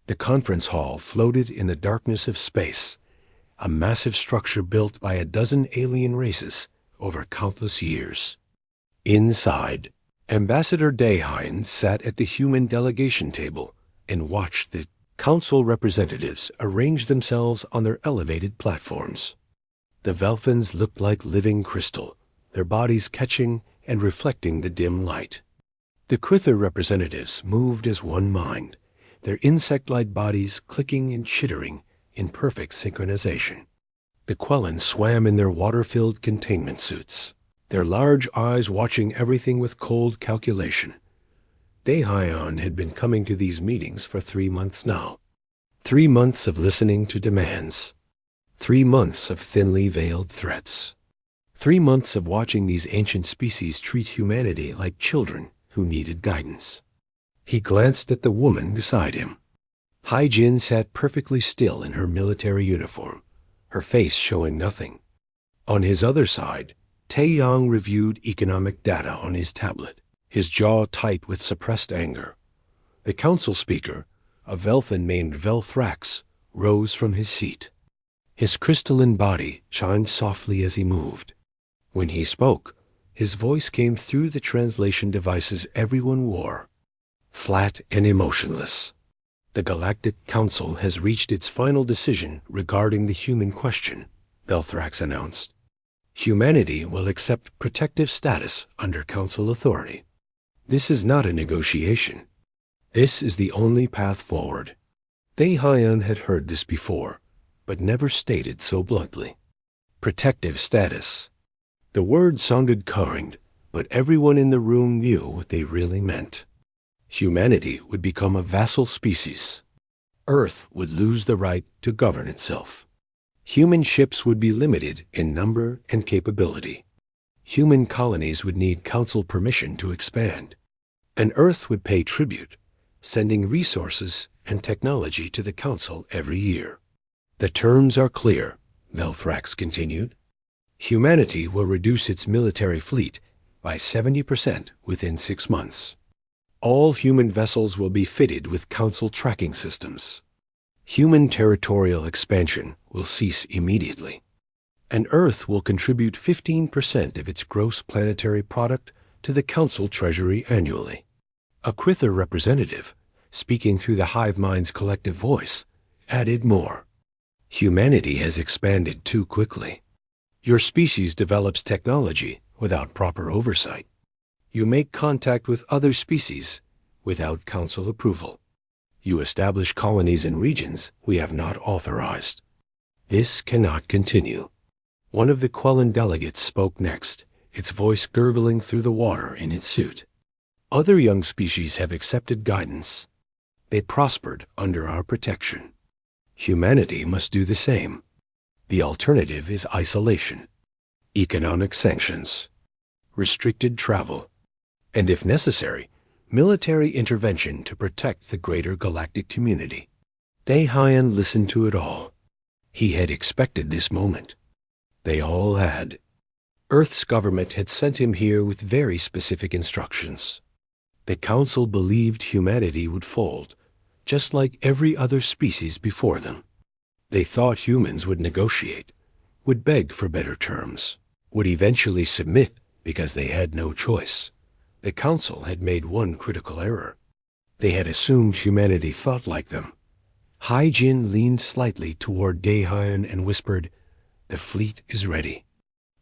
The conference hall floated in the darkness of space, a massive structure built by a dozen alien races over countless years. Inside, Ambassador Dayhine sat at the human delegation table and watched the council representatives arrange themselves on their elevated platforms. The Velphins looked like living crystal, their bodies catching and reflecting the dim light. The Krither representatives moved as one mind, their insect-like bodies clicking and chittering in perfect synchronization. The Quellans swam in their water-filled containment suits, their large eyes watching everything with cold calculation. Dayhyon had been coming to these meetings for 3 months now. 3 months of listening to demands. 3 months of thinly veiled threats. 3 months of watching these ancient species treat humanity like children who needed guidance. He glanced at the woman beside him. Hai-Jin sat perfectly still in her military uniform, her face showing nothing. On his other side, Tae-Yang reviewed economic data on his tablet, his jaw tight with suppressed anger. The council speaker, a Velphin named Velthrax, rose from his seat. His crystalline body shined softly as he moved. When he spoke, his voice came through the translation devices everyone wore, flat and emotionless. The Galactic Council has reached its final decision regarding the human question, Velthrax announced. Humanity will accept protective status under Council authority. This is not a negotiation. This is the only path forward. Dae-Hyan had heard this before, but never stated so bluntly. Protective status. The word sounded kind, but everyone in the room knew what they really meant. Humanity would become a vassal species. Earth would lose the right to govern itself. Human ships would be limited in number and capability. Human colonies would need council permission to expand. And Earth would pay tribute, sending resources and technology to the council every year. The terms are clear, Velthrax continued. Humanity will reduce its military fleet by 70% within 6 months. All human vessels will be fitted with council tracking systems. Human territorial expansion will cease immediately. And Earth will contribute 15% of its gross planetary product to the council treasury annually. A Krither representative, speaking through the hive mind's collective voice, added more. Humanity has expanded too quickly. Your species develops technology without proper oversight. You make contact with other species without council approval. You establish colonies in regions we have not authorized. This cannot continue. One of the Quellan delegates spoke next, its voice gurgling through the water in its suit. Other young species have accepted guidance. They prospered under our protection. Humanity must do the same. The alternative is isolation, economic sanctions, restricted travel, and if necessary, military intervention to protect the greater galactic community. Dae-Hyan listened to it all. He had expected this moment. They all had. Earth's government had sent him here with very specific instructions. The Council believed humanity would fold, just like every other species before them. They thought humans would negotiate, would beg for better terms, would eventually submit because they had no choice. The Council had made one critical error. They had assumed humanity thought like them. Hai-Jin leaned slightly toward Dae-Hyan and whispered, "The fleet is ready.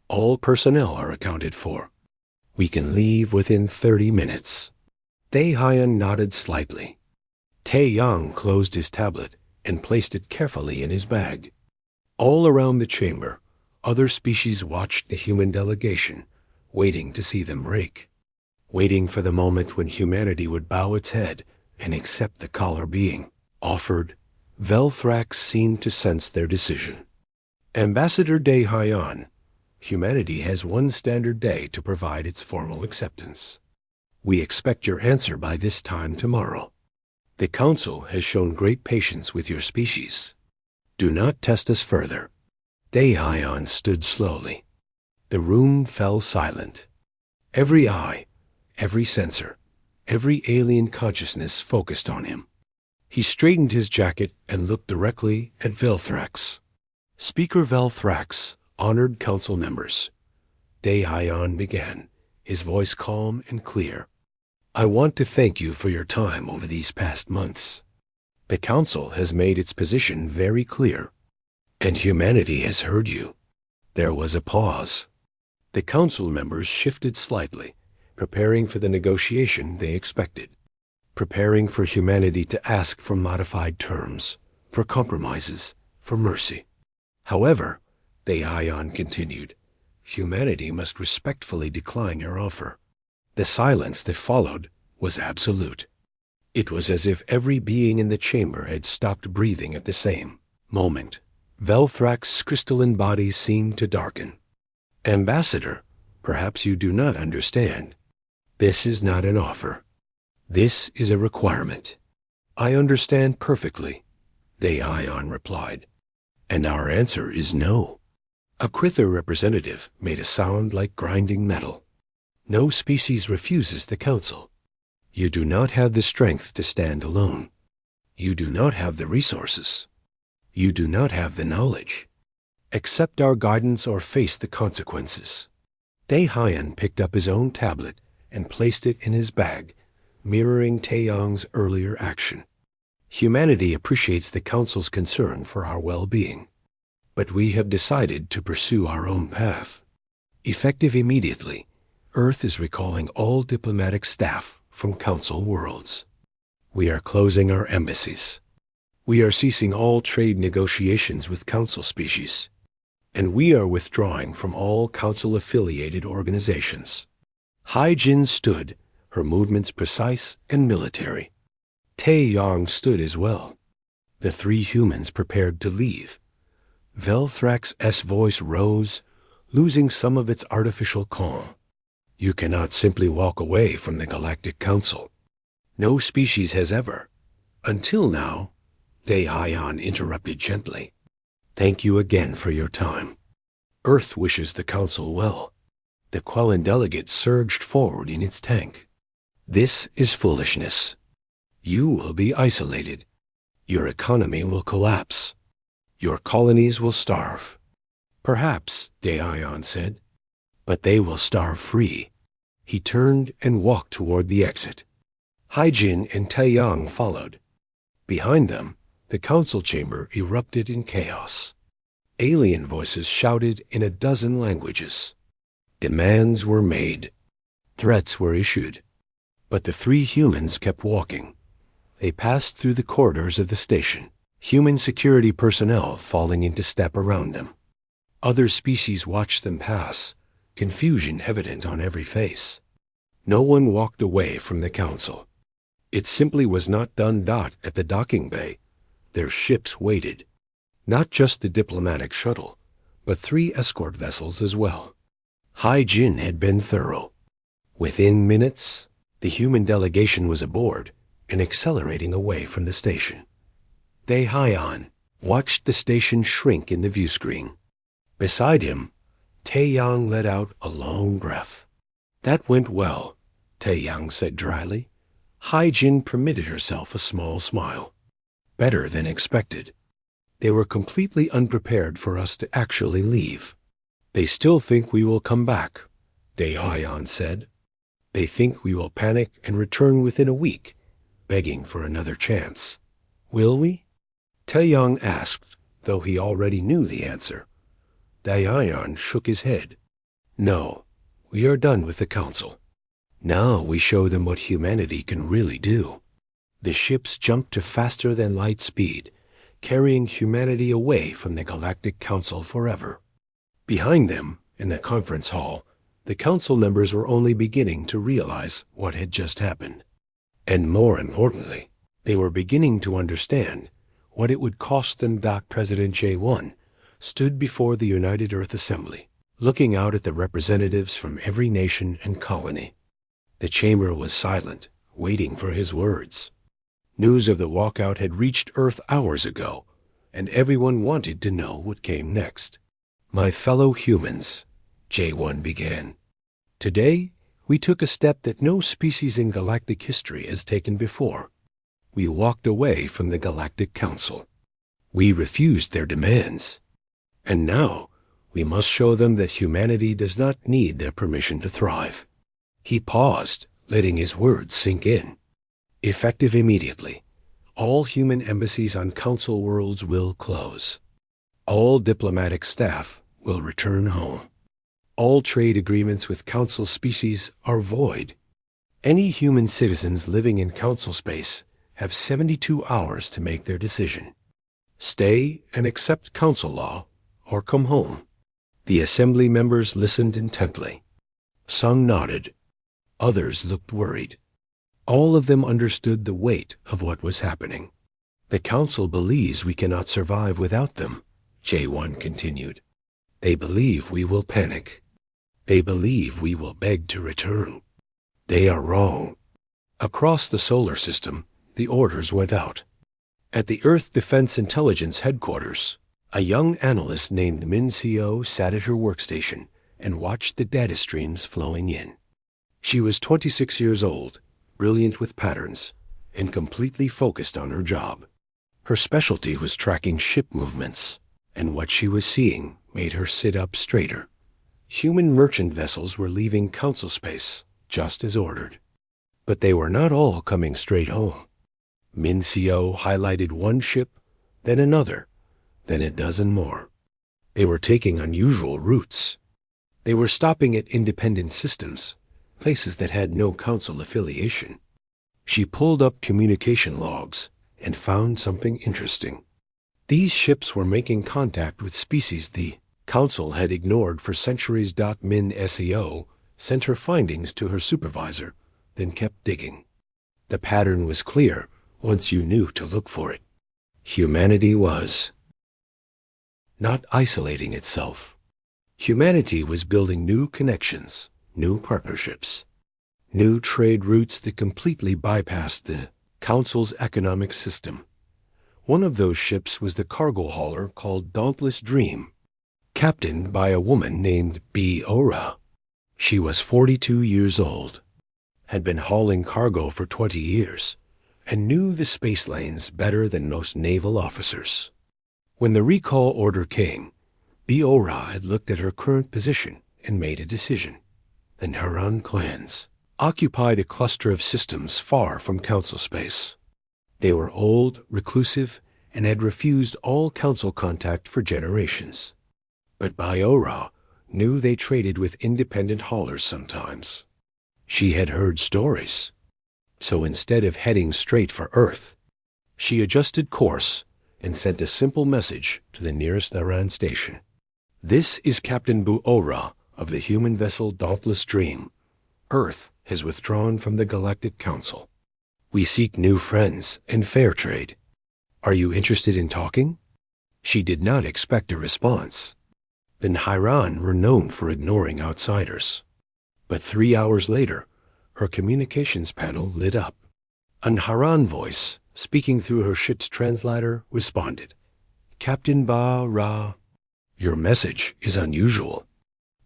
All personnel are accounted for. We can leave within 30 minutes." Dae-Hyan nodded slightly. Tae-Yang closed his tablet and placed it carefully in his bag. All around the chamber, other species watched the human delegation, waiting to see them break, waiting for the moment when humanity would bow its head and accept the collar being offered. Velthrax seemed to sense their decision. Ambassador Dae-Hyan, humanity has one standard day to provide its formal acceptance. We expect your answer by this time tomorrow. The Council has shown great patience with your species. Do not test us further. Dae-Hyan stood slowly. The room fell silent. Every eye, every sensor, every alien consciousness focused on him. He straightened his jacket and looked directly at Velthrax. Speaker Velthrax, honored council members. Deion began, his voice calm and clear. I want to thank you for your time over these past months. The council has made its position very clear, and humanity has heard you. There was a pause. The council members shifted slightly, preparing for the negotiation they expected, preparing for humanity to ask for modified terms, for compromises, for mercy. However, Deion continued, humanity must respectfully decline your offer. The silence that followed was absolute. It was as if every being in the chamber had stopped breathing at the same moment. Velthrax's crystalline body seemed to darken. Ambassador, perhaps you do not understand. This is not an offer. This is a requirement. I understand perfectly, Deion replied. And our answer is no. A Krither representative made a sound like grinding metal. No species refuses the council. You do not have the strength to stand alone. You do not have the resources. You do not have the knowledge. Accept our guidance or face the consequences. Deion picked up his own tablet and placed it in his bag, mirroring Taeyong's earlier action. Humanity appreciates the council's concern for our well-being, but we have decided to pursue our own path. Effective immediately, Earth is recalling all diplomatic staff from council worlds. We are closing our embassies. We are ceasing all trade negotiations with council species, and we are withdrawing from all council-affiliated organizations. Hai-Jin stood, her movements precise and military. Taeyong stood as well. The three humans prepared to leave. Velthrax's voice rose, losing some of its artificial calm. You cannot simply walk away from the Galactic Council. No species has ever. Until now, Deion interrupted gently. Thank you again for your time. Earth wishes the Council well. The Quellan delegate surged forward in its tank. This is foolishness. You will be isolated. Your economy will collapse. Your colonies will starve. Perhaps, Deion said, but they will starve free. He turned and walked toward the exit. Hai-Jin and Taeyong followed. Behind them, the council chamber erupted in chaos. Alien voices shouted in a dozen languages. Demands were made. Threats were issued. But the three humans kept walking. They passed through the corridors of the station, human security personnel falling into step around them. Other species watched them pass, confusion evident on every face. No one walked away from the council. It simply was not done. At the docking bay, their ships waited. Not just the diplomatic shuttle, but 3 escort vessels as well. Hai-Jin had been thorough. Within minutes, the human delegation was aboard and accelerating away from the station. Deion watched the station shrink in the viewscreen. Beside him, Taeyong let out a long breath. That went well, Taeyong said dryly. Hai-Jin permitted herself a small smile. Better than expected. They were completely unprepared for us to actually leave. They still think we will come back, Deion said. They think we will panic and return within a week, begging for another chance. Will we? Taeyong asked, though he already knew the answer. Deion shook his head. No, we are done with the council. Now we show them what humanity can really do. The ships jumped to faster than light speed, carrying humanity away from the Galactic Council forever. Behind them, in the conference hall, the council members were only beginning to realize what had just happened. And more importantly, they were beginning to understand what it would cost them. President J1 stood before the United Earth Assembly, looking out at the representatives from every nation and colony. The chamber was silent, waiting for his words. News of the walkout had reached Earth hours ago, and everyone wanted to know what came next. My fellow humans, J1 began. Today, we took a step that no species in galactic history has taken before. We walked away from the Galactic Council. We refused their demands. And now we must show them that humanity does not need their permission to thrive." He paused, letting his words sink in. "Effective immediately, all human embassies on Council worlds will close. All diplomatic staff will return home. All trade agreements with Council species are void. Any human citizens living in Council space have 72 hours to make their decision. Stay and accept Council law, or come home." The Assembly members listened intently. Some nodded. Others looked worried. All of them understood the weight of what was happening. "The Council believes we cannot survive without them," J1 continued. "They believe we will panic. They believe we will beg to return. They are wrong." Across the solar system, the orders went out. At the Earth Defense Intelligence Headquarters, a young analyst named Min Co sat at her workstation and watched the data streams flowing in. She was 26 years old, brilliant with patterns, and completely focused on her job. Her specialty was tracking ship movements, and what she was seeing made her sit up straighter. Human merchant vessels were leaving Council space, just as ordered. But they were not all coming straight home. Min Co highlighted one ship, then another, then a dozen more. They were taking unusual routes. They were stopping at independent systems, places that had no Council affiliation. She pulled up communication logs and found something interesting. These ships were making contact with species the Council had ignored for centuries. Min SEO sent her findings to her supervisor, then kept digging. The pattern was clear once you knew to look for it. Humanity was not isolating itself. Humanity was building new connections, new partnerships, new trade routes that completely bypassed the Council's economic system. One of those ships was the cargo hauler called Dauntless Dream, captained by a woman named Ora. She was 42 years old, had been hauling cargo for 20 years, and knew the space lanes better than most naval officers. When the recall order came, Ora had looked at her current position and made a decision. The Naran clans occupied a cluster of systems far from Council space. They were old, reclusive, and had refused all Council contact for generations. But Ora knew they traded with independent haulers sometimes. She had heard stories. So instead of heading straight for Earth, she adjusted course and sent a simple message to the nearest Naran station. "This is Captain Ora of the human vessel Dauntless Dream. Earth has withdrawn from the Galactic Council. We seek new friends and fair trade. Are you interested in talking?" She did not expect a response. The Naran were known for ignoring outsiders. But 3 hours later, her communications panel lit up. A Naran voice, speaking through her ship's translator, responded. "Captain Ra, your message is unusual.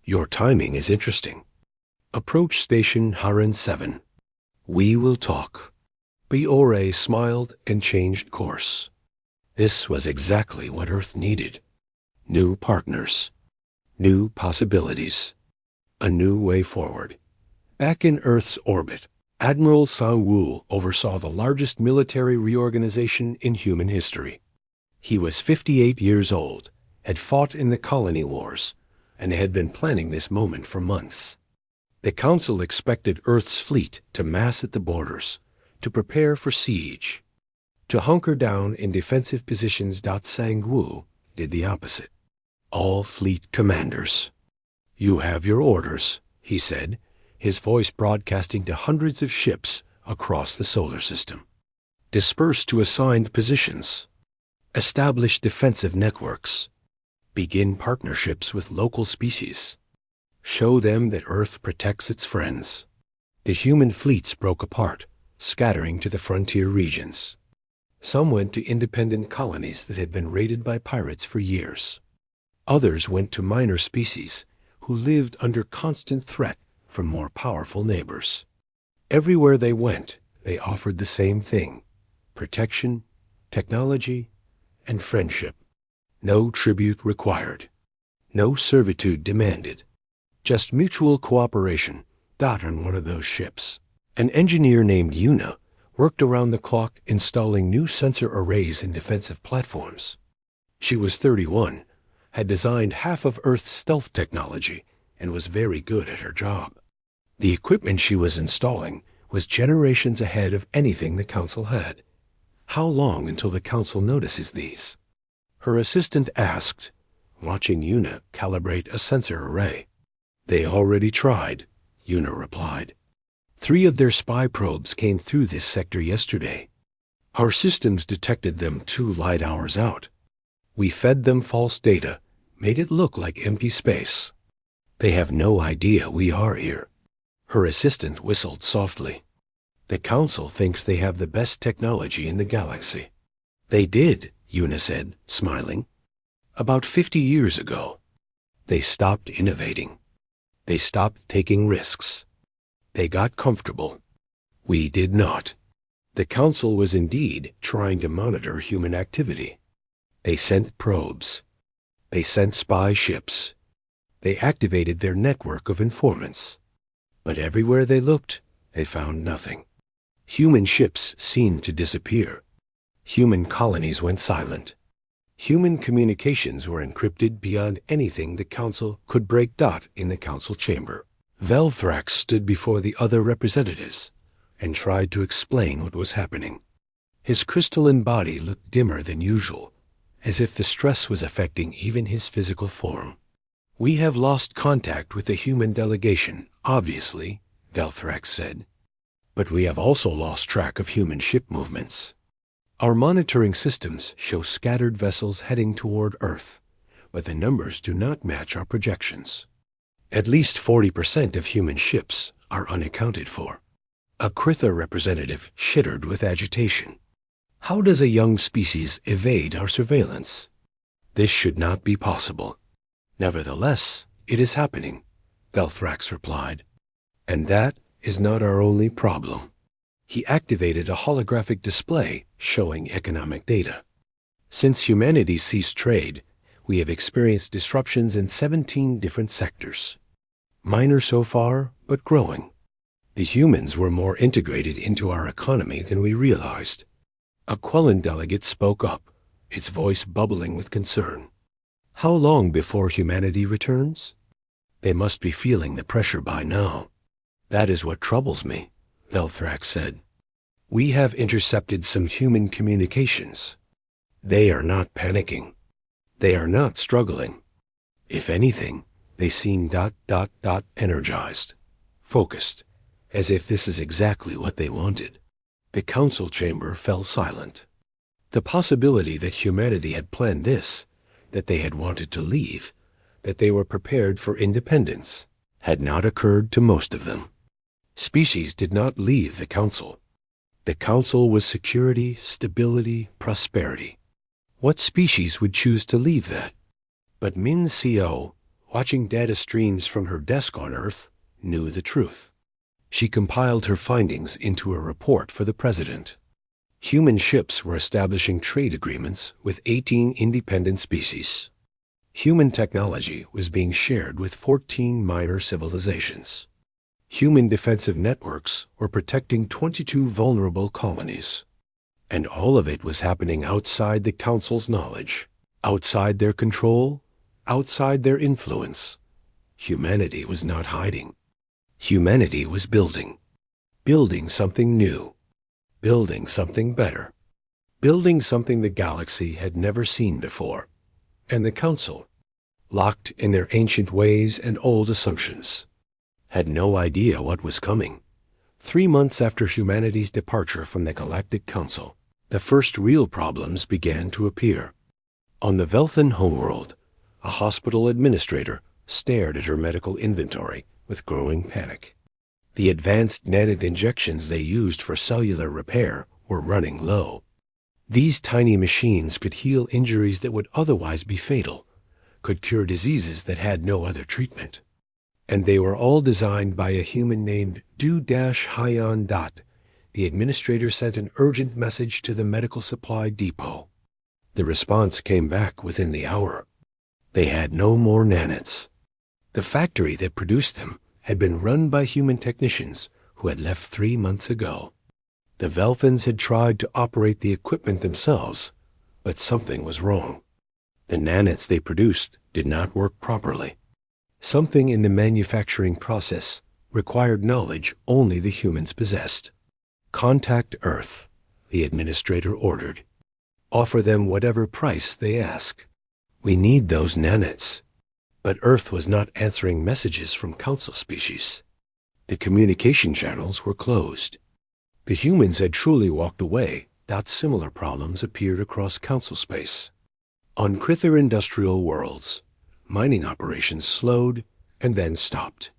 Your timing is interesting. Approach station Haran 7. We will talk." Ora smiled and changed course. This was exactly what Earth needed. New partners, new possibilities, a new way forward. Back in Earth's orbit, Admiral Sang-woo oversaw the largest military reorganization in human history. He was 58 years old, had fought in the colony wars, and had been planning this moment for months. The Council expected Earth's fleet to mass at the borders, to prepare for siege, to hunker down in defensive positions. Sang-woo did the opposite. "All fleet commanders, you have your orders," he said, his voice broadcasting to hundreds of ships across the solar system. "Disperse to assigned positions. Establish defensive networks. Begin partnerships with local species. Show them that Earth protects its friends." The human fleets broke apart, scattering to the frontier regions. Some went to independent colonies that had been raided by pirates for years. Others went to minor species who lived under constant threat from more powerful neighbors. Everywhere they went, they offered the same thing: protection, technology, and friendship. No tribute required. No servitude demanded. Just mutual cooperation. Dot on one of those ships. An engineer named Una worked around the clock installing new sensor arrays in defensive platforms. She was 31, had designed half of Earth's stealth technology, and was very good at her job. The equipment she was installing was generations ahead of anything the Council had. How long until the Council notices these? Her assistant asked, watching Una calibrate a sensor array. They already tried, Una replied. 3 of their spy probes came through this sector yesterday. Our systems detected them 2 light hours out. We fed them false data, made it look like empty space. They have no idea we are here. Her assistant whistled softly. The Council thinks they have the best technology in the galaxy. They did, Una said, smiling. About 50 years ago. They stopped innovating. They stopped taking risks. They got comfortable. We did not. The Council was indeed trying to monitor human activity. They sent probes. They sent spy ships. They activated their network of informants. But everywhere they looked, they found nothing. Human ships seemed to disappear. Human colonies went silent. Human communications were encrypted beyond anything the Council could break. In the Council chamber, Velthrax stood before the other representatives and tried to explain what was happening. His crystalline body looked dimmer than usual, as if the stress was affecting even his physical form. We have lost contact with the human delegation, obviously, Velthrax said. But we have also lost track of human ship movements. Our monitoring systems show scattered vessels heading toward Earth, but the numbers do not match our projections. At least 40% of human ships are unaccounted for. A Kritha representative shuddered with agitation. How does a young species evade our surveillance? This should not be possible. Nevertheless, it is happening, Velthrax replied. And that is not our only problem. He activated a holographic display showing economic data. Since humanity ceased trade, we have experienced disruptions in 17 different sectors. Minor so far, but growing. The humans were more integrated into our economy than we realized. A Quellan delegate spoke up, its voice bubbling with concern. How long before humanity returns? They must be feeling the pressure by now. That is what troubles me, Velthrax said. We have intercepted some human communications. They are not panicking. They are not struggling. If anything, they seem energized, focused, as if this is exactly what they wanted. The Council chamber fell silent. The possibility that humanity had planned this, that they had wanted to leave, that they were prepared for independence, had not occurred to most of them. Species did not leave the Council. The Council was security, stability, prosperity. What species would choose to leave that? But Min Co, watching data streams from her desk on Earth, knew the truth. She compiled her findings into a report for the President. Human ships were establishing trade agreements with 18 independent species. Human technology was being shared with 14 minor civilizations. Human defensive networks were protecting 22 vulnerable colonies. And all of it was happening outside the Council's knowledge, outside their control, outside their influence. Humanity was not hiding. Humanity was building something new, building something better, building something the galaxy had never seen before. And the Council, locked in their ancient ways and old assumptions, had no idea what was coming. 3 months after humanity's departure from the Galactic Council, the first real problems began to appear. On the Velthan homeworld, a hospital administrator stared at her medical inventory with growing panic. The advanced netted injections they used for cellular repair were running low. These tiny machines could heal injuries that would otherwise be fatal, could cure diseases that had no other treatment. And they were all designed by a human named Du-Hyan. the administrator sent an urgent message to the medical supply depot. The response came back within the hour. They had no more nanites. The factory that produced them had been run by human technicians who had left 3 months ago. The Velthans had tried to operate the equipment themselves, but something was wrong. The nanites they produced did not work properly. Something in the manufacturing process required knowledge only the humans possessed. Contact Earth, the administrator ordered. Offer them whatever price they ask. We need those nanites. But Earth was not answering messages from council species. The communication channels were closed. The humans had truly walked away. Similar problems appeared across council space. On Krither industrial worlds, mining operations slowed and then stopped.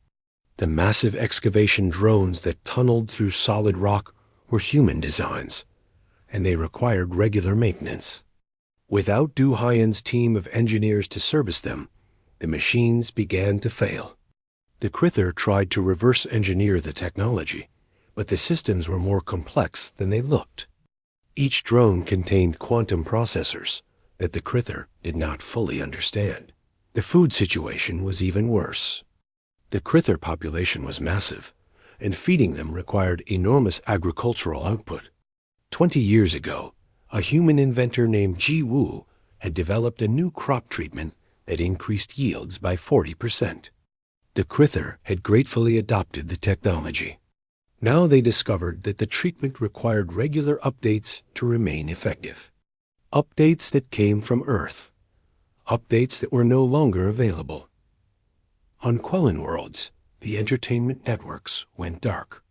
The massive excavation drones that tunneled through solid rock were human designs, and they required regular maintenance. Without Duhayan's team of engineers to service them, the machines began to fail. The Krither tried to reverse engineer the technology, but the systems were more complex than they looked. Each drone contained quantum processors that the Krither did not fully understand. The food situation was even worse. The Krither population was massive, and feeding them required enormous agricultural output. 20 years ago, a human inventor named Ji Wu had developed a new crop treatment that increased yields by 40%. The Krither had gratefully adopted the technology. Now they discovered that the treatment required regular updates to remain effective. Updates that came from Earth. Updates that were no longer available. On Quellan worlds, the entertainment networks went dark.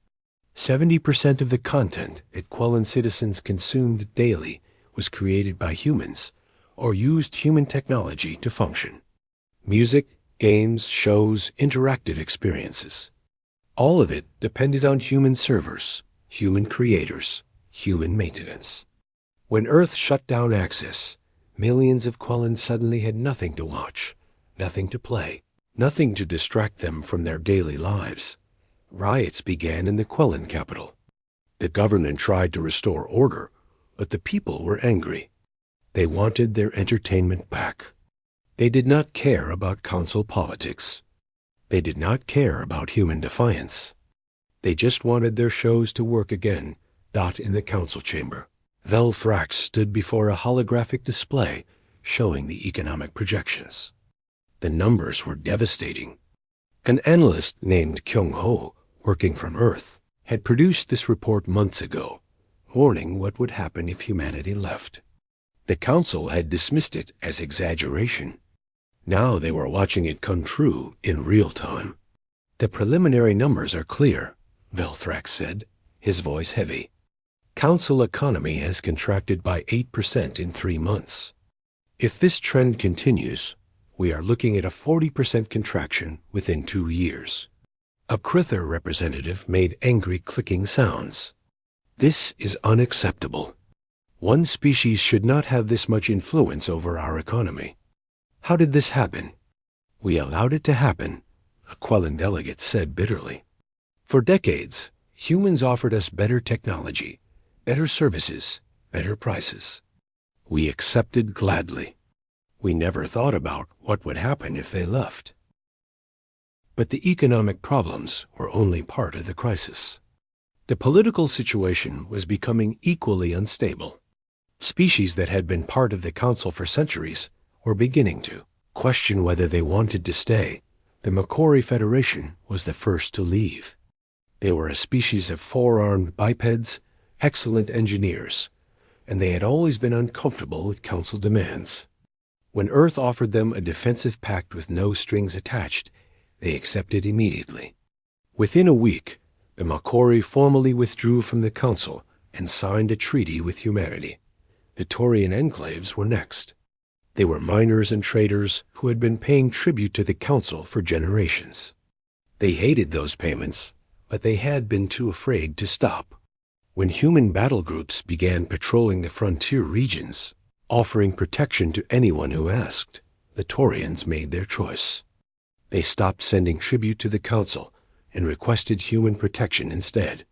70% of the content that Quellan citizens consumed daily was created by humans or used human technology to function. Music, games, shows, interactive experiences. All of it depended on human servers, human creators, human maintenance. When Earth shut down access, millions of Quellans suddenly had nothing to watch, nothing to play, nothing to distract them from their daily lives. Riots began in the Quellan capital. The government tried to restore order, but the people were angry. They wanted their entertainment back. They did not care about council politics. They did not care about human defiance. They just wanted their shows to work again. In the council chamber, Velthrax stood before a holographic display showing the economic projections. The numbers were devastating. An analyst named Kyung Ho, working from Earth, had produced this report months ago, warning what would happen if humanity left. The council had dismissed it as exaggeration. Now they were watching it come true in real time. The preliminary numbers are clear, Velthrax said, his voice heavy. Council economy has contracted by 8% in 3 months. If this trend continues, we are looking at a 40% contraction within 2 years. A Krither representative made angry clicking sounds. This is unacceptable. One species should not have this much influence over our economy. How did this happen? We allowed it to happen, a Quellan delegate said bitterly. For decades, humans offered us better technology, better services, better prices. We accepted gladly. We never thought about what would happen if they left. But the economic problems were only part of the crisis. The political situation was becoming equally unstable. Species that had been part of the council for centuries were beginning to question whether they wanted to stay. The Makori Federation was the first to leave. They were a species of four-armed bipeds, excellent engineers, and they had always been uncomfortable with council demands. When Earth offered them a defensive pact with no strings attached, they accepted immediately. Within a week, the Makori formally withdrew from the council and signed a treaty with humanity. The Taurian enclaves were next. They were miners and traders who had been paying tribute to the council for generations. They hated those payments, but they had been too afraid to stop. When human battle groups began patrolling the frontier regions, offering protection to anyone who asked, the Taurians made their choice. They stopped sending tribute to the council and requested human protection instead.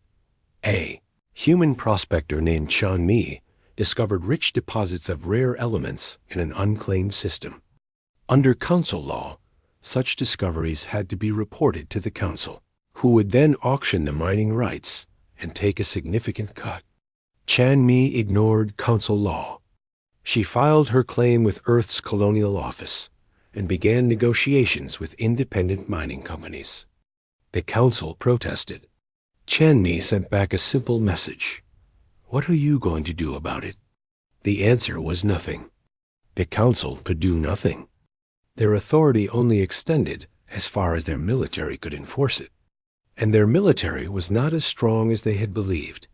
Human prospector named Chan Mi discovered rich deposits of rare elements in an unclaimed system. Under council law, such discoveries had to be reported to the council, who would then auction the mining rights and take a significant cut. Chan Mi ignored council law. She filed her claim with Earth's colonial office and began negotiations with independent mining companies. The council protested. Chan Mi sent back a simple message. What are you going to do about it? The answer was nothing. The council could do nothing. Their authority only extended as far as their military could enforce it. And their military was not as strong as they had believed.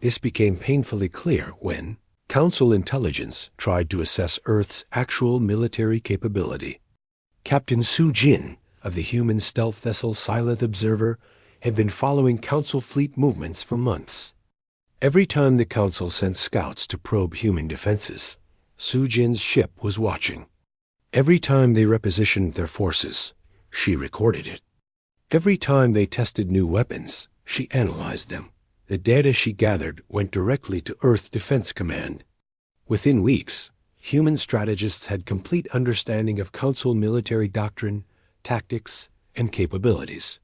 This became painfully clear when Council intelligence tried to assess Earth's actual military capability. Captain Su Jin of the human stealth vessel Silent Observer had been following Council fleet movements for months. Every time the Council sent scouts to probe human defenses, Su Jin's ship was watching. Every time they repositioned their forces, she recorded it. Every time they tested new weapons, she analyzed them. The data she gathered went directly to Earth Defense Command. Within weeks, human strategists had complete understanding of Council military doctrine, tactics, and capabilities.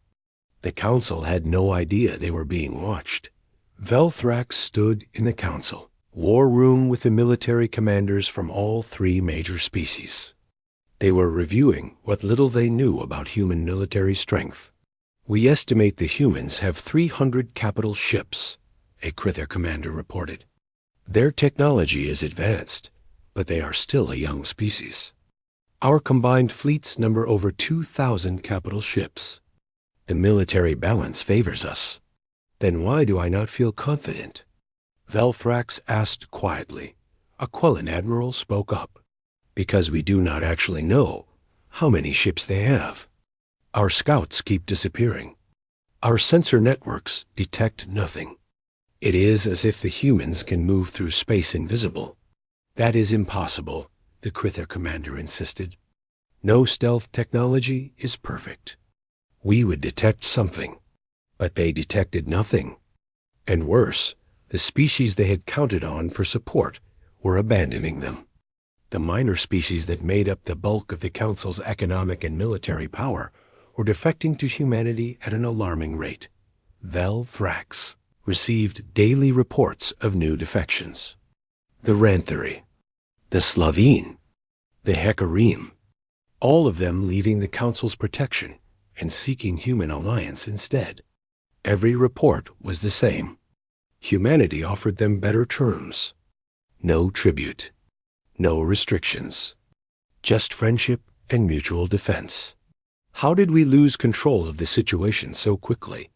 The Council had no idea they were being watched. Velthrax stood in the Council, war room with the military commanders from all three major species. They were reviewing what little they knew about human military strength. We estimate the humans have 300 capital ships, a Krither commander reported. Their technology is advanced, but they are still a young species. Our combined fleets number over 2,000 capital ships. The military balance favors us. Then why do I not feel confident? Velthrax asked quietly. Aquilin Admiral spoke up. Because we do not actually know how many ships they have. Our scouts keep disappearing. Our sensor networks detect nothing. It is as if the humans can move through space invisible. That is impossible, the Krither commander insisted. No stealth technology is perfect. We would detect something, but they detected nothing. And worse, the species they had counted on for support were abandoning them. The minor species that made up the bulk of the Council's economic and military power were defecting to humanity at an alarming rate. Velthrax received daily reports of new defections. The Ranthari, the Slavine, the Hekarim, all of them leaving the Council's protection and seeking human alliance instead. Every report was the same. Humanity offered them better terms. No tribute, no restrictions, just friendship and mutual defense. How did we lose control of the situation so quickly?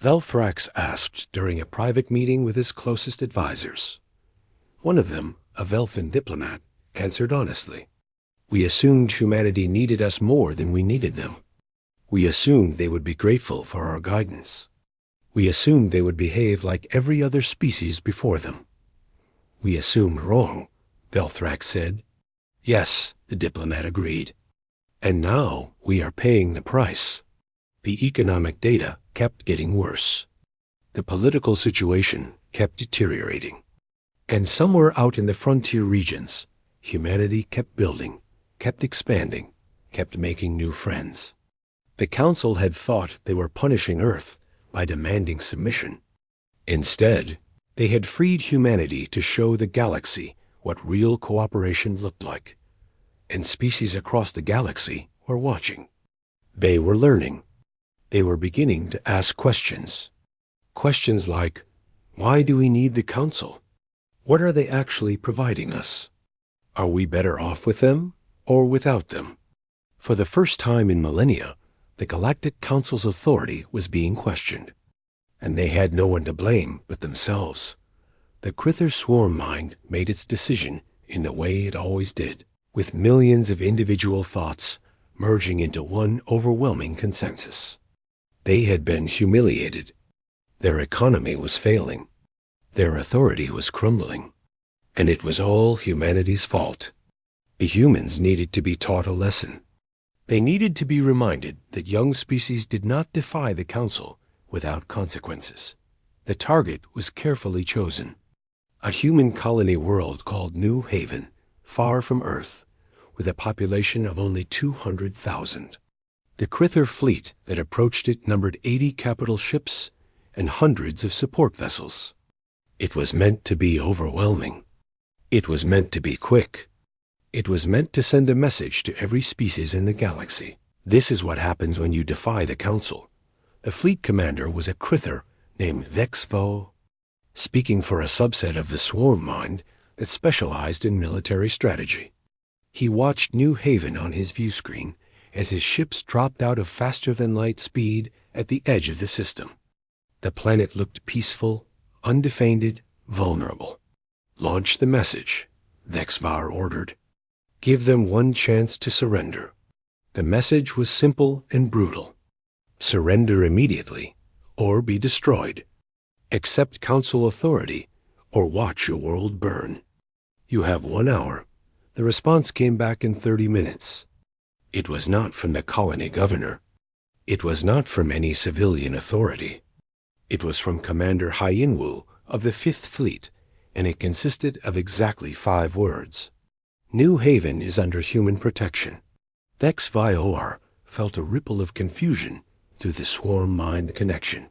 Velthrax asked during a private meeting with his closest advisors. One of them, a Velthan diplomat, answered honestly. We assumed humanity needed us more than we needed them. We assumed they would be grateful for our guidance. We assumed they would behave like every other species before them. We assumed wrong, Velthrax said. Yes, the diplomat agreed. And now we are paying the price. The economic data kept getting worse. The political situation kept deteriorating. And somewhere out in the frontier regions, humanity kept building, kept expanding, kept making new friends. The Council had thought they were punishing Earth by demanding submission. Instead, they had freed humanity to show the galaxy what real cooperation looked like. And species across the galaxy were watching. They were learning. They were beginning to ask questions. Questions like, why do we need the Council? What are they actually providing us? Are we better off with them or without them? For the first time in millennia, the Galactic Council's authority was being questioned. And they had no one to blame but themselves. The Krither swarm mind made its decision in the way it always did, with millions of individual thoughts merging into one overwhelming consensus. They had been humiliated. Their economy was failing. Their authority was crumbling. And it was all humanity's fault. The humans needed to be taught a lesson. They needed to be reminded that young species did not defy the Council without consequences. The target was carefully chosen. A human colony world called New Haven, far from Earth, with a population of only 200,000. The Krither fleet that approached it numbered 80 capital ships and hundreds of support vessels. It was meant to be overwhelming. It was meant to be quick. It was meant to send a message to every species in the galaxy. This is what happens when you defy the Council. The fleet commander was a Krither named Vexvo, speaking for a subset of the swarm mind that specialized in military strategy. He watched New Haven on his view screen as his ships dropped out of faster-than-light speed at the edge of the system. The planet looked peaceful, undefended, vulnerable. "Launch the message," Vexvar ordered. "Give them one chance to surrender." The message was simple and brutal. Surrender immediately, or be destroyed. Accept Council authority, or watch your world burn. You have 1 hour. The response came back in 30 minutes. It was not from the colony governor. It was not from any civilian authority. It was from Commander Hyinwoo of the 5th Fleet, and it consisted of exactly 5 words. New Haven is under human protection. Vexvar felt a ripple of confusion through the swarm mind connection.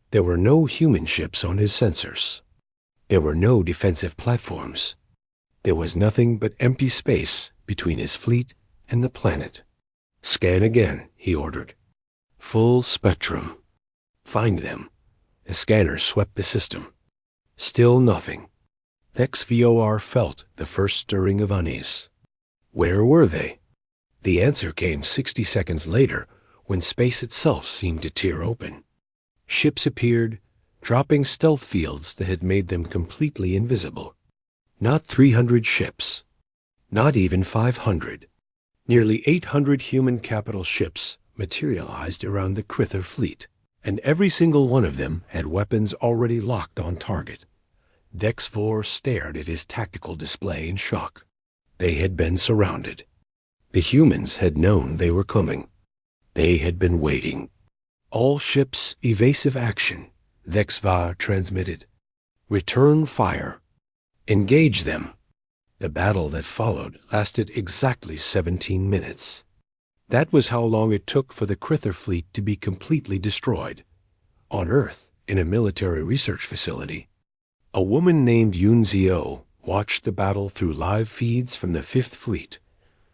There were no human ships on his sensors. There were no defensive platforms. There was nothing but empty space between his fleet and the planet. "Scan again," he ordered. "Full spectrum. Find them." The scanner swept the system. Still nothing. Vexvar felt the first stirring of unease. Where were they? The answer came 60 seconds later, when space itself seemed to tear open. Ships appeared, dropping stealth fields that had made them completely invisible. Not 300 ships. Not even 500. Nearly 800 human capital ships materialized around the Krither fleet, and every single one of them had weapons already locked on target. Vexvar stared at his tactical display in shock. They had been surrounded. The humans had known they were coming. They had been waiting. "All ships, evasive action," Vexvar transmitted. "Return fire. Engage them." The battle that followed lasted exactly 17 minutes. That was how long it took for the Krither fleet to be completely destroyed. On Earth, in a military research facility, a woman named Yunzio watched the battle through live feeds from the 5th Fleet.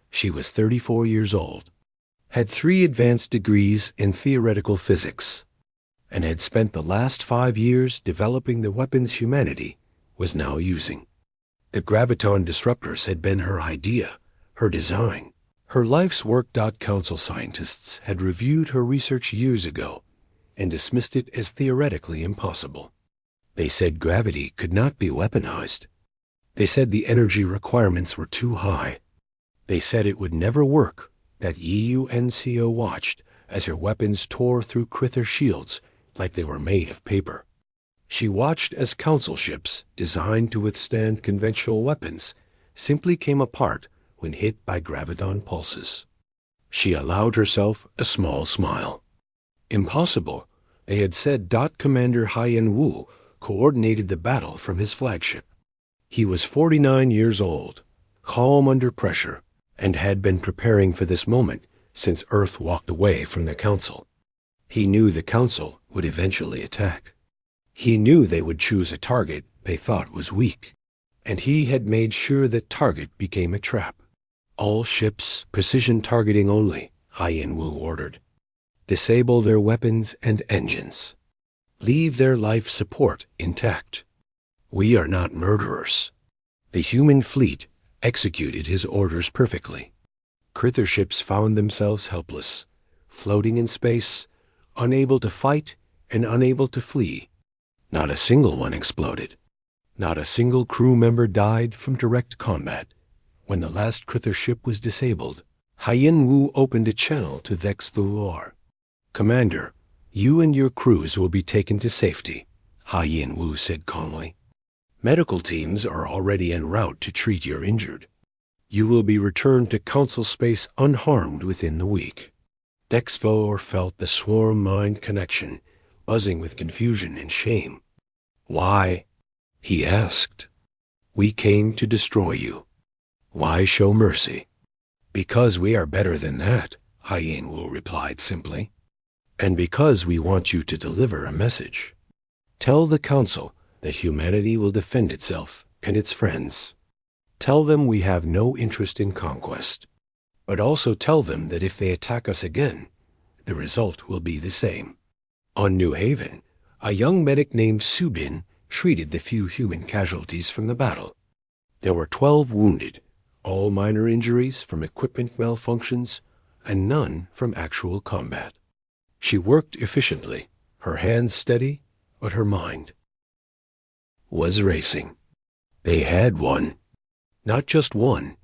She was 34 years old, had 3 advanced degrees in theoretical physics, and had spent the last 5 years developing the weapons humanity was now using. The graviton disruptors had been her idea, her design. Her life's work. Council scientists had reviewed her research years ago and dismissed it as theoretically impossible. They said gravity could not be weaponized. They said the energy requirements were too high. They said it would never work. That EUNCO watched as her weapons tore through Krither shields like they were made of paper. She watched as Council ships, designed to withstand conventional weapons, simply came apart when hit by graviton pulses. She allowed herself a small smile. Impossible, they had said. Commander Hyinwoo coordinated the battle from his flagship. He was 49 years old, calm under pressure, and had been preparing for this moment since Earth walked away from the Council. He knew the Council would eventually attack. He knew they would choose a target they thought was weak, and he had made sure that target became a trap. "All ships, precision targeting only," Hyinwoo ordered. "Disable their weapons and engines. Leave their life support intact. We are not murderers." The human fleet executed his orders perfectly. Krither ships found themselves helpless, floating in space, unable to fight and unable to flee. Not a single one exploded. Not a single crew member died from direct combat. When the last Krither ship was disabled, Hyinwoo opened a channel to Vexvar. "Commander, you and your crews will be taken to safety," Hyinwoo said calmly. "Medical teams are already en route to treat your injured. You will be returned to Council space unharmed within the week." Vexvar felt the swarm mind connection, buzzing with confusion and shame. Why? He asked. We came to destroy you. Why show mercy? Because we are better than that, Hien Wu replied simply. And because we want you to deliver a message. Tell the Council that humanity will defend itself and its friends. Tell them we have no interest in conquest. But also tell them that if they attack us again, the result will be the same. On New Haven, a young medic named Subin treated the few human casualties from the battle. There were 12 wounded, all minor injuries from equipment malfunctions, and none from actual combat. She worked efficiently, her hands steady, but her mind was racing. They had won. Not just won,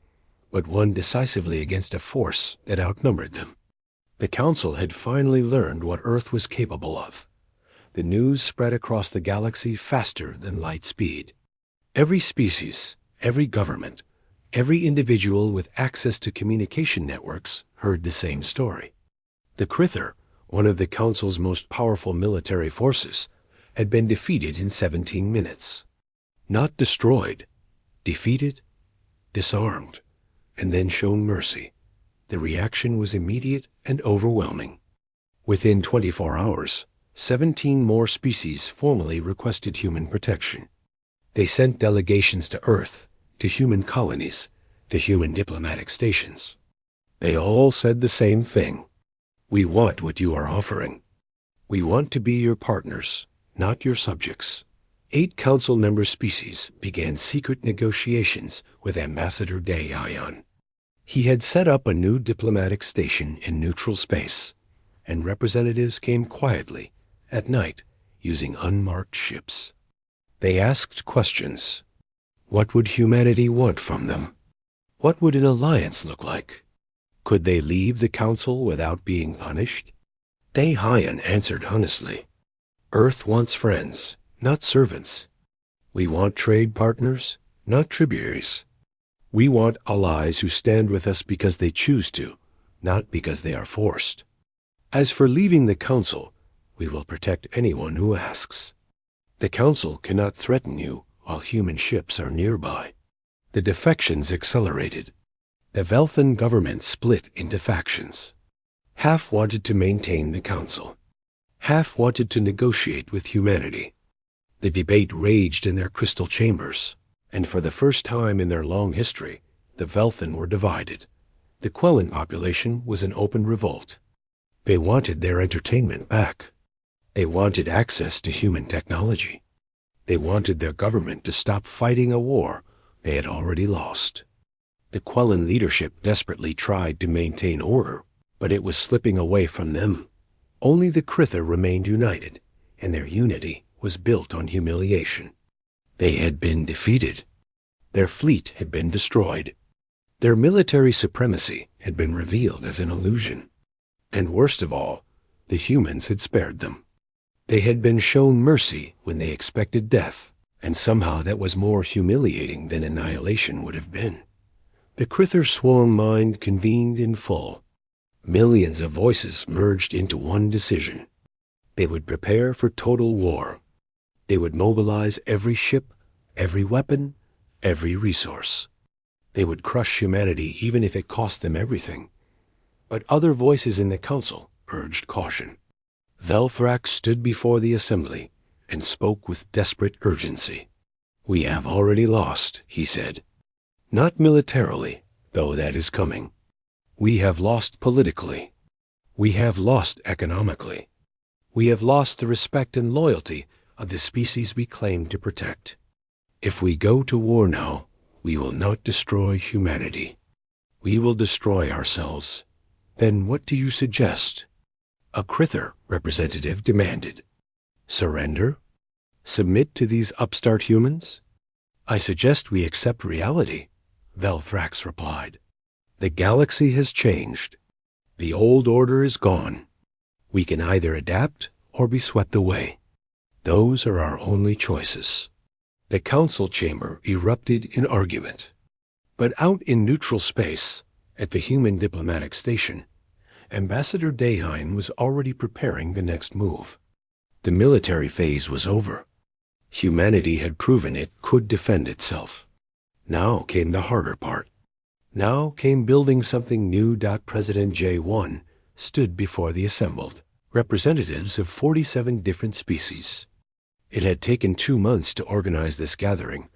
but won decisively against a force that outnumbered them. The Council had finally learned what Earth was capable of. The news spread across the galaxy faster than light speed. Every species, every government, every individual with access to communication networks heard the same story. The Krither, one of the Council's most powerful military forces, had been defeated in 17 minutes. Not destroyed, defeated, disarmed, and then shown mercy. The reaction was immediate and overwhelming. Within 24 hours, 17 more species formally requested human protection. They sent delegations to Earth, to human colonies, to human diplomatic stations. They all said the same thing. We want what you are offering. We want to be your partners, not your subjects. 8 Council member species began secret negotiations with Ambassador Daeyon. He had set up a new diplomatic station in neutral space, and representatives came quietly, at night, using unmarked ships. They asked questions. What would humanity want from them? What would an alliance look like? Could they leave the Council without being punished? Daeyon answered honestly. Earth wants friends, not servants. We want trade partners, not tributaries. We want allies who stand with us because they choose to, not because they are forced. As for leaving the Council, we will protect anyone who asks. The Council cannot threaten you while human ships are nearby. The defections accelerated. The Velthan government split into factions. Half wanted to maintain the Council. Half wanted to negotiate with humanity. The debate raged in their crystal chambers, and for the first time in their long history, the Velthan were divided. The Quellan population was in open revolt. They wanted their entertainment back. They wanted access to human technology. They wanted their government to stop fighting a war they had already lost. The Quellan leadership desperately tried to maintain order, but it was slipping away from them. Only the Krither remained united, and their unity was built on humiliation. They had been defeated. Their fleet had been destroyed. Their military supremacy had been revealed as an illusion. And worst of all, the humans had spared them. They had been shown mercy when they expected death, and somehow that was more humiliating than annihilation would have been. The Krither swarm mind convened in full. Millions of voices merged into one decision. They would prepare for total war. They would mobilize every ship, every weapon, every resource. They would crush humanity even if it cost them everything. But other voices in the Council urged caution. Velthrak stood before the assembly and spoke with desperate urgency. We have already lost, he said. Not militarily, though that is coming. We have lost politically. We have lost economically. We have lost the respect and loyalty of the species we claim to protect. If we go to war now, we will not destroy humanity. We will destroy ourselves. Then what do you suggest? A Krither representative demanded. Surrender? Submit to these upstart humans? I suggest we accept reality, Velthrax replied. The galaxy has changed. The old order is gone. We can either adapt or be swept away. Those are our only choices. The Council chamber erupted in argument. But out in neutral space, at the human diplomatic station, Ambassador Daeyon was already preparing the next move. The military phase was over. Humanity had proven it could defend itself. Now came the harder part. Now came building something new. President J1 stood before the assembled representatives of 47 different species. It had taken 2 months to organize this gathering,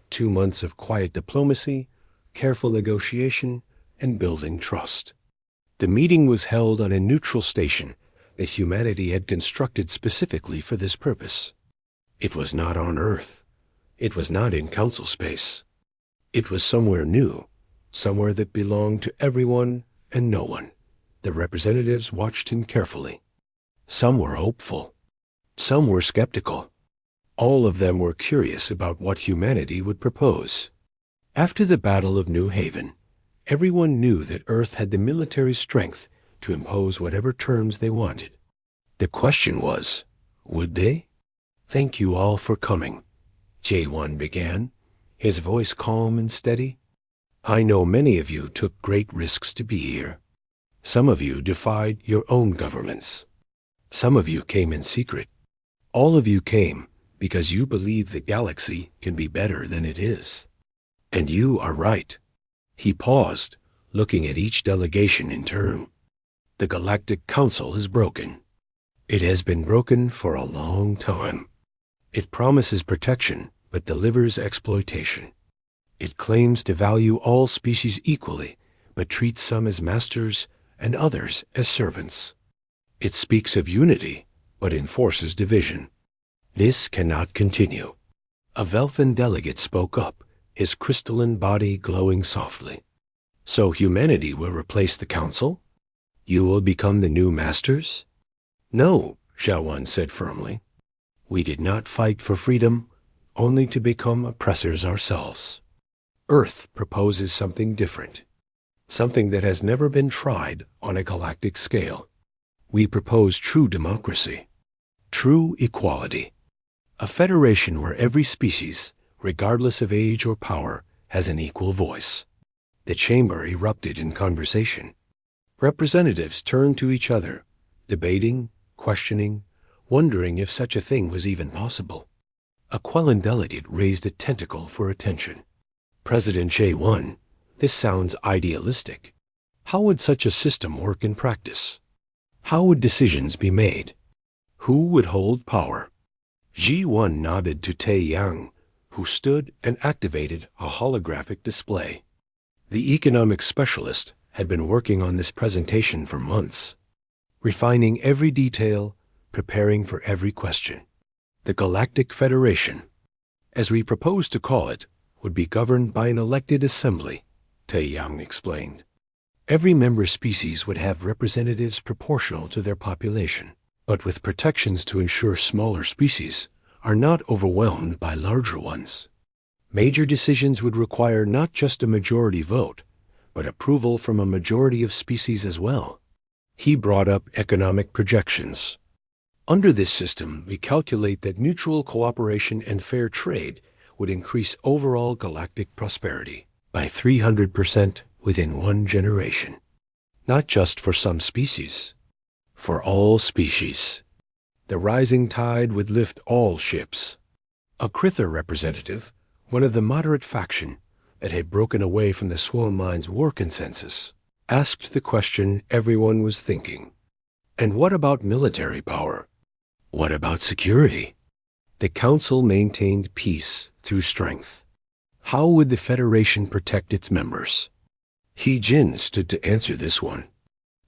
2 months of quiet diplomacy, careful negotiation, and building trust. The meeting was held on a neutral station that humanity had constructed specifically for this purpose. It was not on Earth. It was not in council space. It was somewhere new, somewhere that belonged to everyone and no one. The representatives watched him carefully. Some were hopeful. Some were skeptical. All of them were curious about what humanity would propose. After the Battle of New Haven, everyone knew that Earth had the military strength to impose whatever terms they wanted. The question was, would they? "Thank you all for coming," J1 began, his voice calm and steady. "I know many of you took great risks to be here. Some of you defied your own governments. Some of you came in secret. All of you came because you believe the galaxy can be better than it is. And you are right." He paused, looking at each delegation in turn. "The Galactic Council is broken. It has been broken for a long time. It promises protection, but delivers exploitation. It claims to value all species equally, but treats some as masters and others as servants. It speaks of unity, but enforces division. This cannot continue." A Velthan delegate spoke up, his crystalline body glowing softly. "So humanity will replace the council? You will become the new masters?" "No," Xiaowan said firmly. "We did not fight for freedom, only to become oppressors ourselves. Earth proposes something different, something that has never been tried on a galactic scale. We propose true democracy, true equality, a federation where every species, regardless of age or power, has an equal voice." The chamber erupted in conversation. Representatives turned to each other, debating, questioning, wondering if such a thing was even possible. A Quellan delegate raised a tentacle for attention. "President J1, this sounds idealistic. How would such a system work in practice? How would decisions be made? Who would hold power?" G1 nodded to Tai Yang, who stood and activated a holographic display. The economic specialist had been working on this presentation for months, refining every detail, preparing for every question. The Galactic Federation, as we propose to call it, would be governed by an elected assembly, Tai Yang explained. Every member species would have representatives proportional to their population, but with protections to ensure smaller species are not overwhelmed by larger ones. Major decisions would require not just a majority vote, but approval from a majority of species as well. He brought up economic projections. Under this system, we calculate that mutual cooperation and fair trade would increase overall galactic prosperity by 300% within 1 generation. Not just for some species, for all species. The rising tide would lift all ships. A Krither representative, one of the moderate faction that had broken away from the Swollen Mind's war consensus, asked the question everyone was thinking. And what about military power? What about security? The Council maintained peace through strength. How would the Federation protect its members? He Jin stood to answer this one.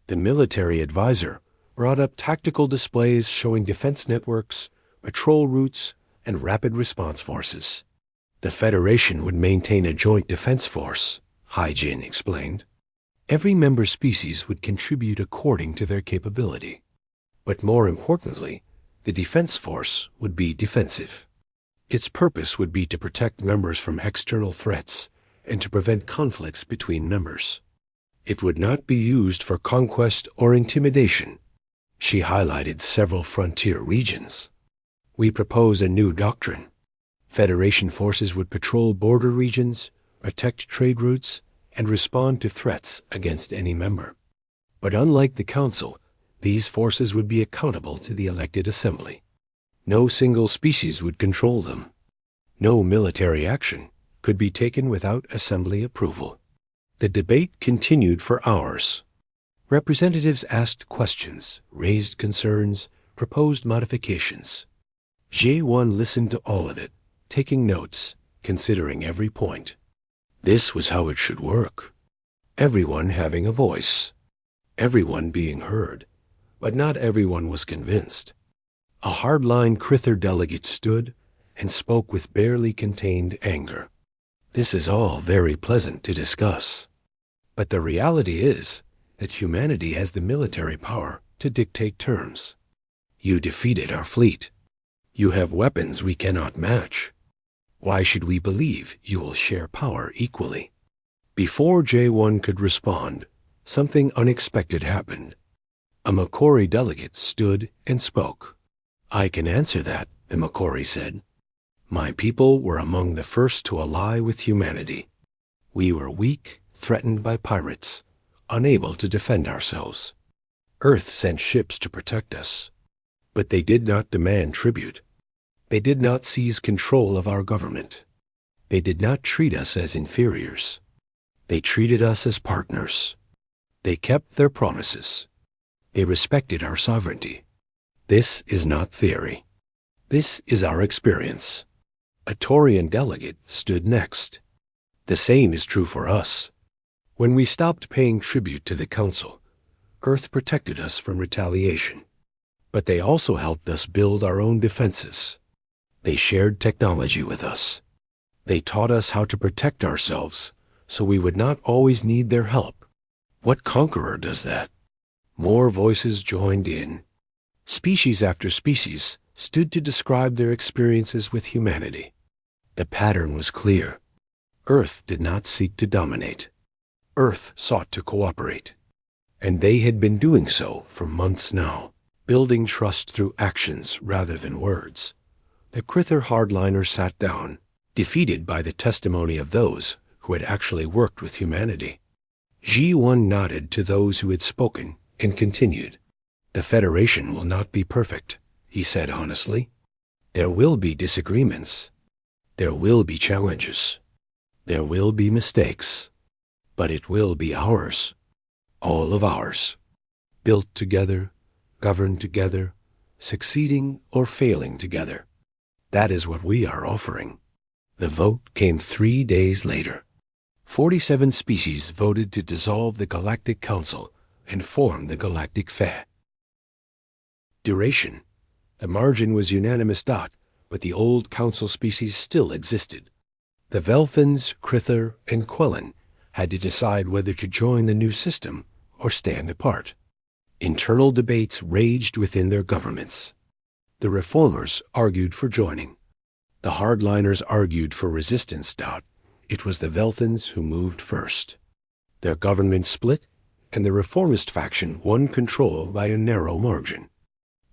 The military advisor brought up tactical displays showing defense networks, patrol routes, and rapid response forces. The Federation would maintain a joint defense force, Hai-Jin explained. Every member species would contribute according to their capability. But more importantly, the defense force would be defensive. Its purpose would be to protect members from external threats and to prevent conflicts between members. It would not be used for conquest or intimidation. She highlighted several frontier regions. We propose a new doctrine. Federation forces would patrol border regions, protect trade routes, and respond to threats against any member. But unlike the Council, these forces would be accountable to the elected assembly. No single species would control them. No military action could be taken without assembly approval. The debate continued for hours. Representatives asked questions, raised concerns, proposed modifications. J1 listened to all of it, taking notes, considering every point. This was how it should work. Everyone having a voice. Everyone being heard. But not everyone was convinced. A hardline Crither delegate stood and spoke with barely contained anger. This is all very pleasant to discuss. But the reality is that humanity has the military power to dictate terms. You defeated our fleet. You have weapons we cannot match. Why should we believe you will share power equally? Before J1 could respond, something unexpected happened. A Makori delegate stood and spoke. I can answer that, the Makori said. My people were among the first to ally with humanity. We were weak, threatened by pirates, unable to defend ourselves. Earth sent ships to protect us. But they did not demand tribute. They did not seize control of our government. They did not treat us as inferiors. They treated us as partners. They kept their promises. They respected our sovereignty. This is not theory. This is our experience. A Taurian delegate stood next. The same is true for us. When we stopped paying tribute to the Council, Earth protected us from retaliation. But they also helped us build our own defenses. They shared technology with us. They taught us how to protect ourselves so we would not always need their help. What conqueror does that? More voices joined in. Species after species stood to describe their experiences with humanity. The pattern was clear. Earth did not seek to dominate. Earth sought to cooperate. And they had been doing so for months now, building trust through actions rather than words. The Crither hardliner sat down, defeated by the testimony of those who had actually worked with humanity. G1 nodded to those who had spoken and continued. The Federation will not be perfect, he said honestly. There will be disagreements. There will be challenges. There will be mistakes. But it will be ours. All of ours. Built together, governed together, succeeding or failing together. That is what we are offering. The vote came 3 days later. 47 species voted to dissolve the Galactic Council and form the Galactic Fair. Duration. The margin was unanimous. But the old Council species still existed. The Velfins, Crither, and Quellan had to decide whether to join the new system or stand apart. Internal debates raged within their governments. The reformers argued for joining. The hardliners argued for resistance. It was the Velthans who moved first. Their government split, and the reformist faction won control by a narrow margin.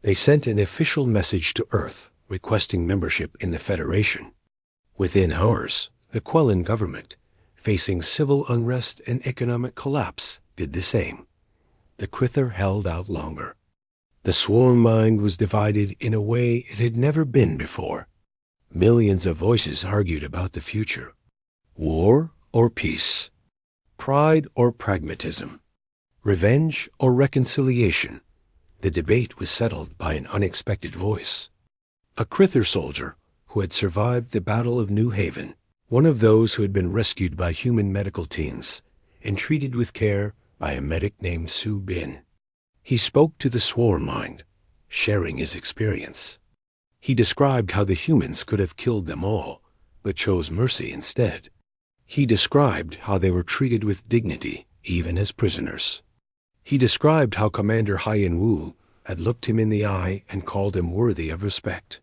They sent an official message to Earth requesting membership in the Federation. Within hours, the Quellan government, facing civil unrest and economic collapse, did the same. The Crither held out longer. The swarm mind was divided in a way it had never been before. Millions of voices argued about the future. War or peace? Pride or pragmatism? Revenge or reconciliation? The debate was settled by an unexpected voice. A Crither soldier who had survived the Battle of New Haven, one of those who had been rescued by human medical teams and treated with care by a medic named Su Bin. He spoke to the swarm mind, sharing his experience. He described how the humans could have killed them all, but chose mercy instead. He described how they were treated with dignity, even as prisoners. He described how Commander Haiyan Wu had looked him in the eye and called him worthy of respect.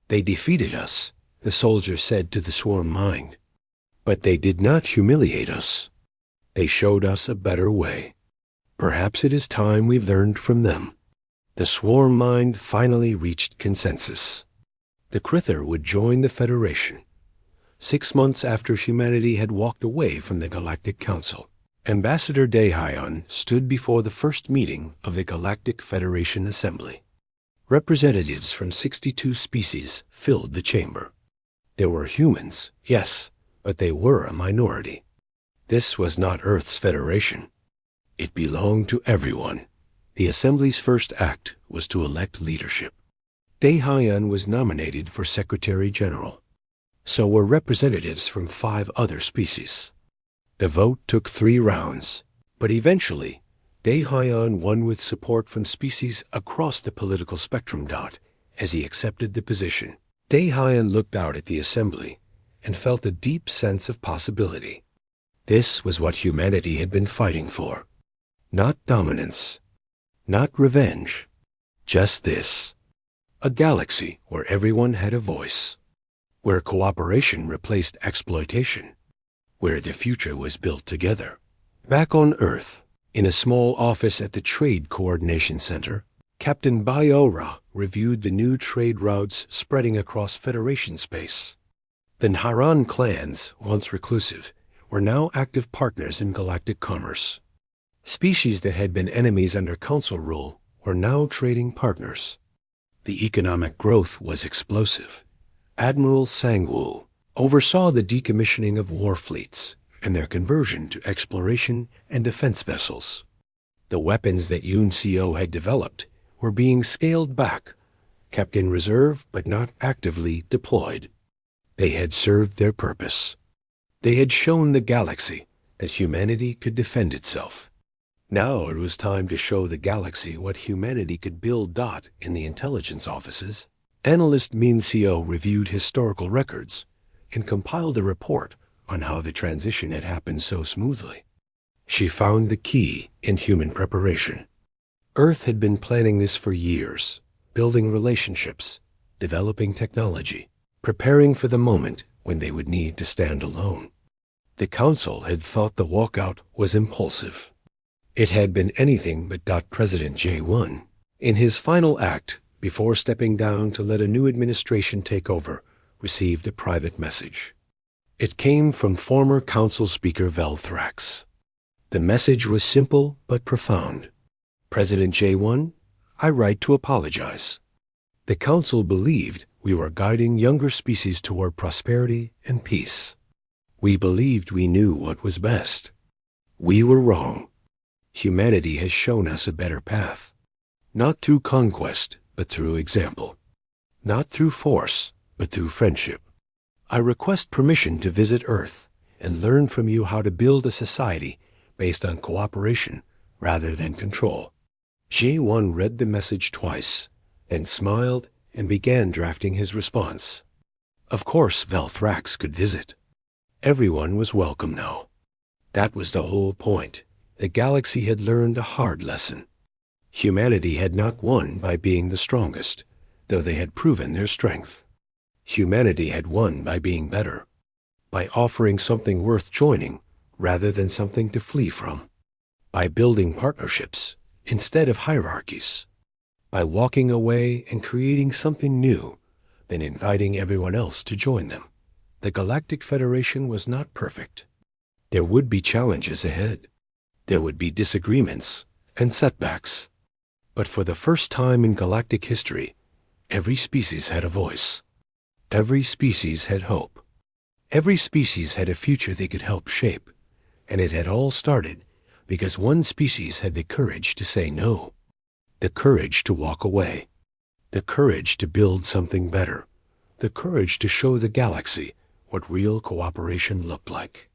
They defeated us, the soldier said to the swarm mind. But they did not humiliate us. They showed us a better way. Perhaps it is time we learned from them. The swarm mind finally reached consensus. The Crither would join the Federation. 6 months after humanity had walked away from the Galactic Council, Ambassador Daehyun stood before the first meeting of the Galactic Federation Assembly. Representatives from 62 species filled the chamber. There were humans, yes, but they were a minority. This was not Earth's federation. It belonged to everyone. The Assembly's first act was to elect leadership. Dae-Hyan was nominated for Secretary General. So were representatives from 5 other species. The vote took 3 rounds, but eventually, Dae-Hyan won with support from species across the political spectrum. As he accepted the position, Dae-Hyan looked out at the Assembly and felt a deep sense of possibility. This was what humanity had been fighting for. Not dominance, not revenge, just this. A galaxy where everyone had a voice, where cooperation replaced exploitation, where the future was built together. Back on Earth, in a small office at the Trade Coordination Center, Captain Bayora reviewed the new trade routes spreading across Federation space. The Nharan clans, once reclusive, were now active partners in galactic commerce. Species that had been enemies under Council rule were now trading partners. The economic growth was explosive. Admiral Sangwoo oversaw the decommissioning of war fleets and their conversion to exploration and defense vessels. The weapons that Yun-Co had developed were being scaled back, kept in reserve but not actively deployed. They had served their purpose. They had shown the galaxy that humanity could defend itself. Now it was time to show the galaxy what humanity could build. In the intelligence offices, analyst Min-Co reviewed historical records and compiled a report on how the transition had happened so smoothly. She found the key in human preparation. Earth had been planning this for years, building relationships, developing technology, preparing for the moment when they would need to stand alone. The Council had thought the walkout was impulsive. It had been anything but. President J1, in his final act, before stepping down to let a new administration take over, received a private message. It came from former Council Speaker Velthrax. The message was simple but profound. President J1, I write to apologize. The Council believed we were guiding younger species toward prosperity and peace. We believed we knew what was best. We were wrong. Humanity has shown us a better path. Not through conquest, but through example. Not through force, but through friendship. I request permission to visit Earth and learn from you how to build a society based on cooperation rather than control. J1 read the message twice, then smiled and began drafting his response. Of course Velthrax could visit. Everyone was welcome now. That was the whole point. The galaxy had learned a hard lesson. Humanity had not won by being the strongest, though they had proven their strength. Humanity had won by being better, by offering something worth joining rather than something to flee from, by building partnerships instead of hierarchies, by walking away and creating something new, then inviting everyone else to join them. The Galactic Federation was not perfect. There would be challenges ahead. There would be disagreements and setbacks. But for the first time in galactic history, every species had a voice. Every species had hope. Every species had a future they could help shape, and it had all started because one species had the courage to say no, the courage to walk away, the courage to build something better, the courage to show the galaxy what real cooperation looked like.